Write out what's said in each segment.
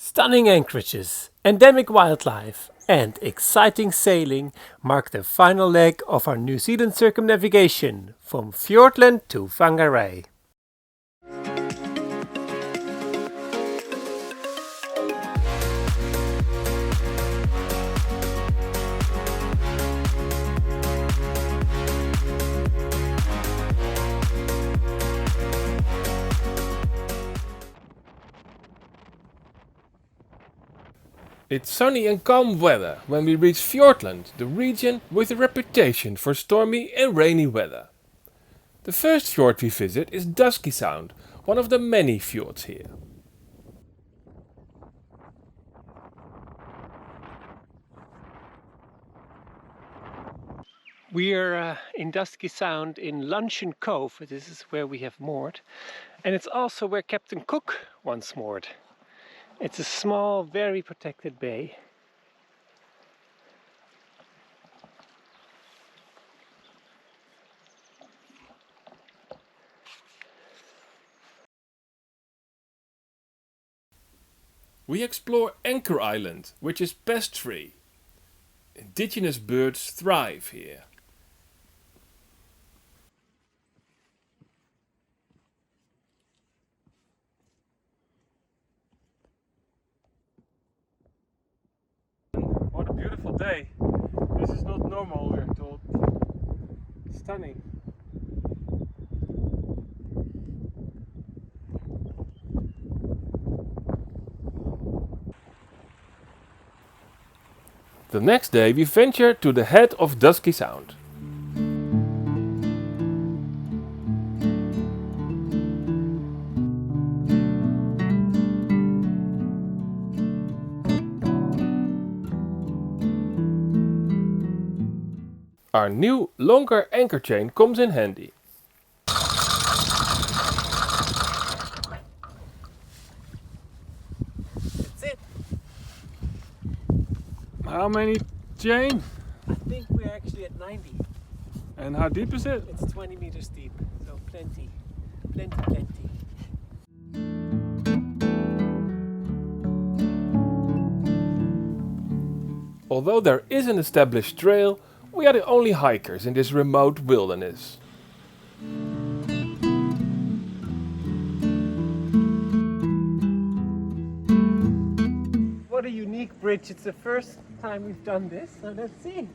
Stunning anchorages, endemic wildlife and exciting sailing mark the final leg of our New Zealand circumnavigation from Fiordland to Whangarei. It's sunny and calm weather when we reach Fiordland, the region with a reputation for stormy and rainy weather. The first fjord we visit is Dusky Sound, one of the many fjords here. We are in Dusky Sound in Luncheon Cove. This is where we have moored, and it's also where Captain Cook once moored. It's a small, very protected bay. We explore Anchor Island, which is pest free. Indigenous birds thrive here. What a beautiful day. This is not normal, we're told. Stunning. The next day we venture to the head of Dusky Sound. Our new, longer anchor chain comes in handy. That's it. How many chain? I think we're actually at 90. And how deep is it? It's 20 meters deep, so plenty. Plenty. Although there is an established trail, we are the only hikers in this remote wilderness. What a unique bridge. It's the first time we've done this, so let's see.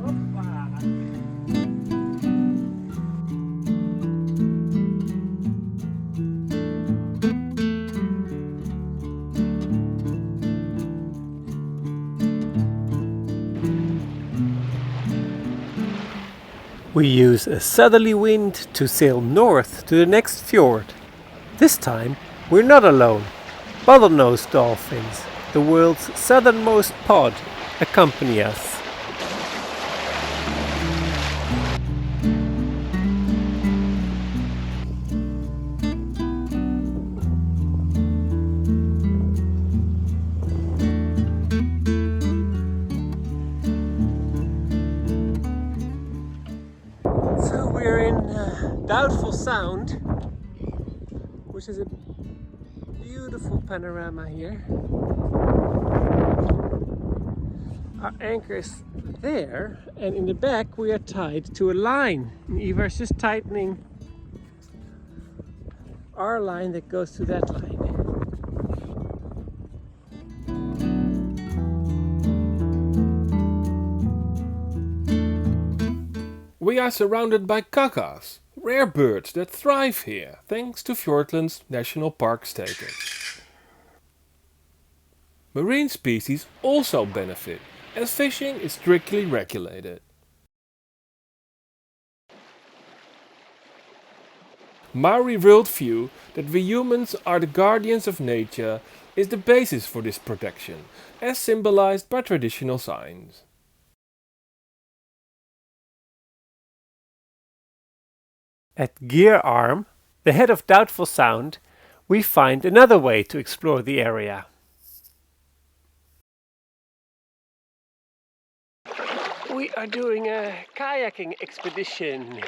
Hoppa. We use a southerly wind to sail north to the next fjord. This time we're not alone. Bottlenose dolphins, the world's southernmost pod, accompany us. So we're in Doubtful Sound, which is a beautiful panorama here. Our anchor is there, and in the back we are tied to a line. And Ivar's just tightening our line that goes to that line. We are surrounded by kakas, rare birds that thrive here thanks to Fiordland's National Park status. Marine species also benefit, as fishing is strictly regulated. Maori worldview that we humans are the guardians of nature is the basis for this protection, as symbolized by traditional signs. At Gear Arm, the head of Doubtful Sound, we find another way to explore the area. We are doing a kayaking expedition.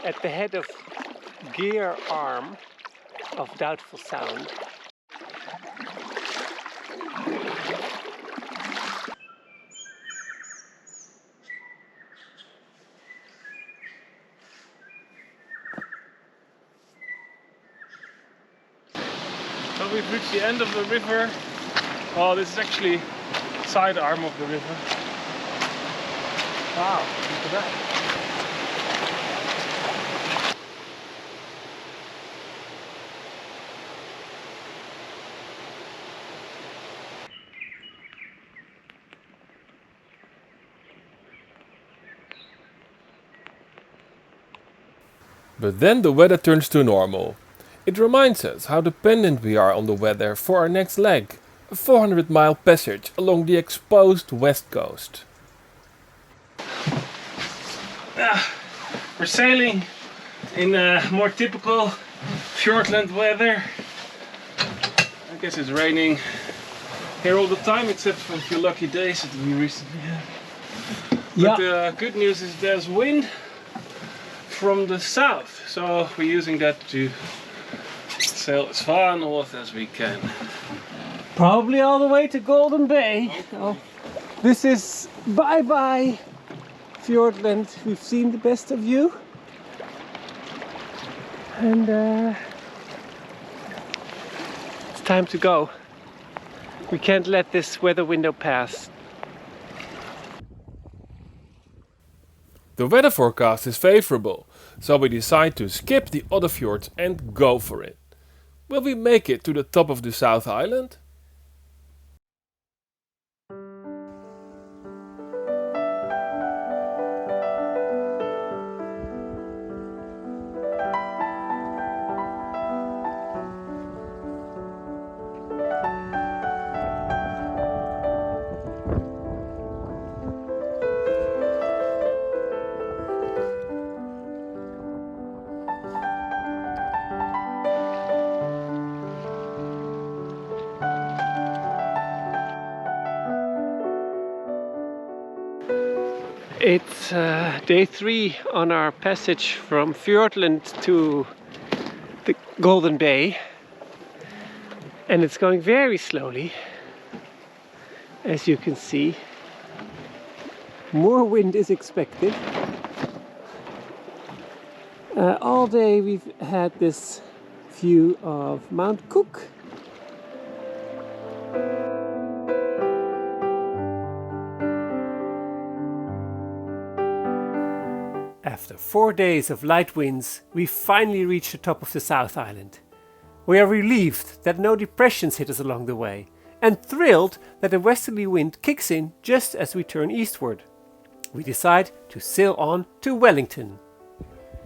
at the head of gear arm of Doubtful Sound. So we've reached the end of the river. Oh, this is actually side arm of the river. Wow, look at that. But then the weather turns to normal. It reminds us how dependent we are on the weather for our next leg, a 400-mile passage along the exposed west coast. We're sailing in more typical Fiordland weather. I guess it's raining here all the time, except for a few lucky days that we recently had. But the good news is there's wind from the south, so we're using that to sail as far north as we can. Probably all the way to Golden Bay. Okay. Oh, this is bye-bye Fiordland. We've seen the best of you. And it's time to go. We can't let this weather window pass. The weather forecast is favorable, so we decide to skip the other fjords and go for it. Will we make it to the top of the South Island? It's day 3 on our passage from Fiordland to the Golden Bay, and it's going very slowly, as you can see. More wind is expected. All day we've had this view of Mount Cook. After 4 days of light winds, we finally reached the top of the South Island. We are relieved that no depressions hit us along the way, and thrilled that a westerly wind kicks in just as we turn eastward. We decide to sail on to Wellington.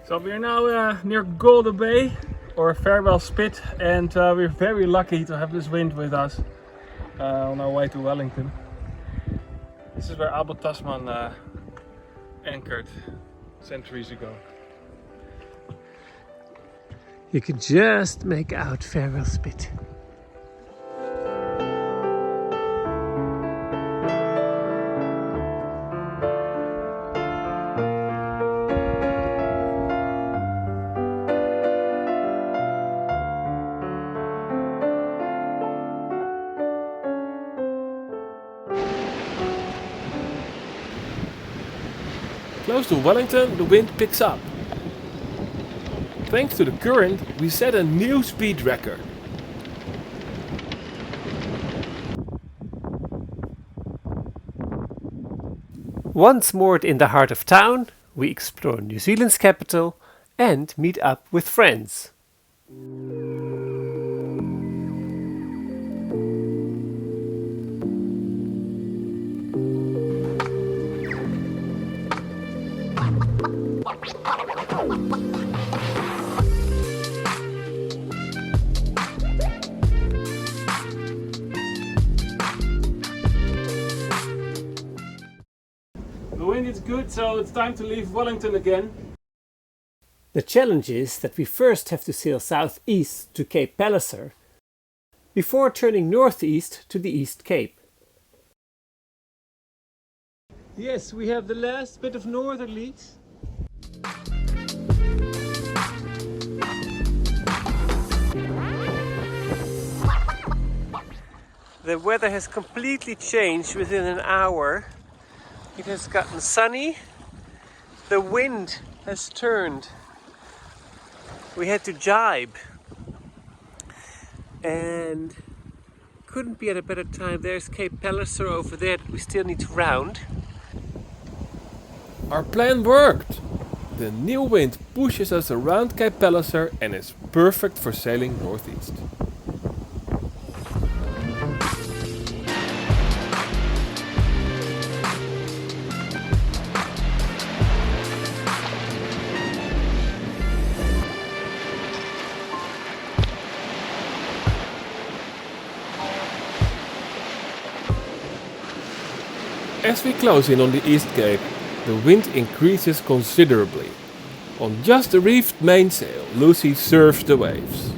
So we're now near Golden Bay, or Farewell Spit, and we're very lucky to have this wind with us on our way to Wellington. This is where Abel Tasman anchored centuries ago. You can just make out Farewell Spit. Close to Wellington, the wind picks up. Thanks to the current, we set a new speed record. Once moored in the heart of town, we explore New Zealand's capital and meet up with friends. The wind is good, so it's time to leave Wellington again. The challenge is that we first have to sail southeast to Cape Palliser before turning northeast to the East Cape. Yes, we have the last bit of northerlies. The weather has completely changed within an hour. It has gotten sunny. The wind has turned. We had to jibe. And couldn't be at a better time. There's Cape Palliser over there that we still need to round. Our plan worked! The new wind pushes us around Cape Palliser and is perfect for sailing northeast. As we close in on the East Cape, the wind increases considerably. On just the reefed mainsail, Lucy surfs the waves.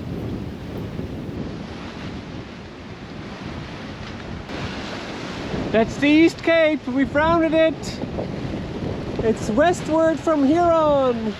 That's the East Cape, we've rounded it. It's westward from here on.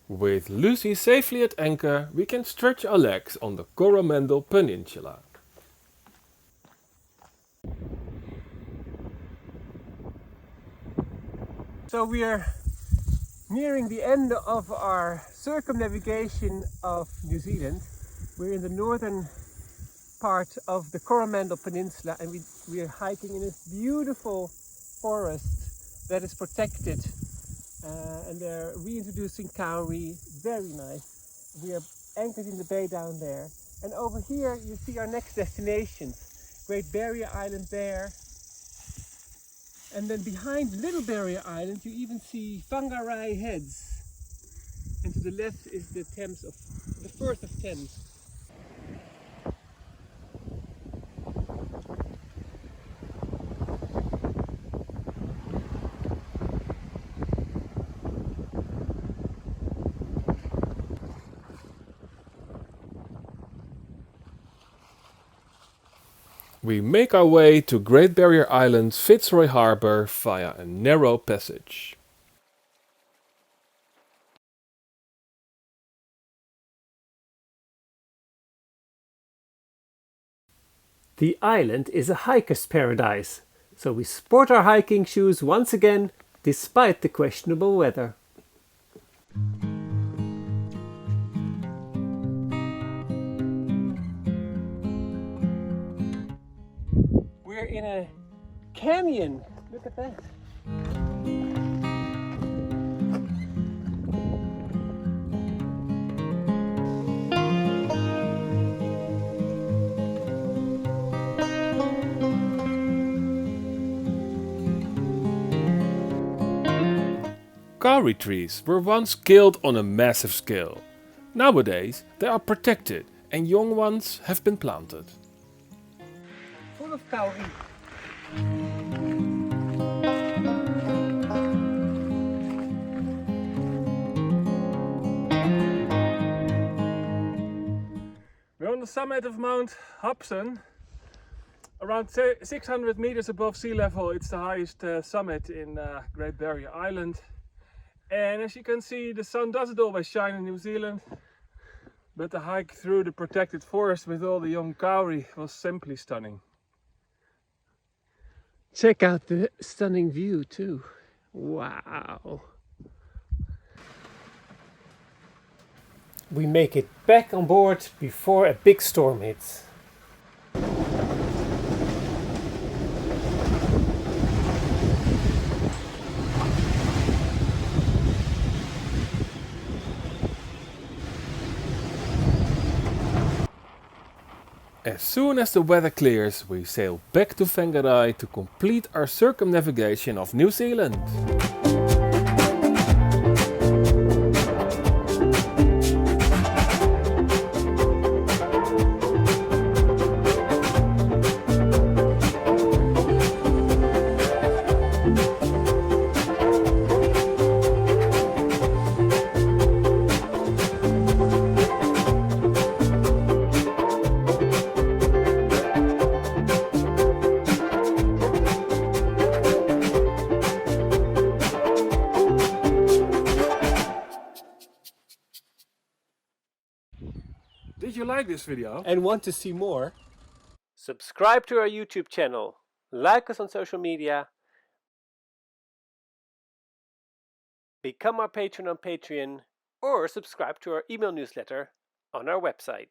With Lucy safely at anchor, we can stretch our legs on the Coromandel Peninsula. So we are nearing the end of our circumnavigation of New Zealand. We're in the northern part of the Coromandel Peninsula, and we are hiking in this beautiful forest that is protected. And they're reintroducing kauri, very nice. We are anchored in the bay down there. And over here you see our next destinations. Great Barrier Island there. And then behind Little Barrier Island you even see Whangarei heads. And to the left is the Firth of Thames. We make our way to Great Barrier Island's Fitzroy Harbour via a narrow passage. The island is a hiker's paradise, so we sport our hiking shoes once again, despite the questionable weather. We're in a canyon. Look at that. Kauri trees were once killed on a massive scale. Nowadays they are protected and young ones have been planted. Full of kauri. We're on the summit of Mount Hobson, around 600 meters above sea level. It's the highest summit in Great Barrier Island. And as you can see, the sun doesn't always shine in New Zealand, but the hike through the protected forest with all the young kauri was simply stunning. Check out the stunning view too. Wow. We make it back on board before a big storm hits. As soon as the weather clears, we sail back to Whangarei to complete our circumnavigation of New Zealand. Did you like this video? and want to see more, subscribe to our YouTube channel, like us on social media, become our patron on Patreon, or subscribe to our email newsletter on our website.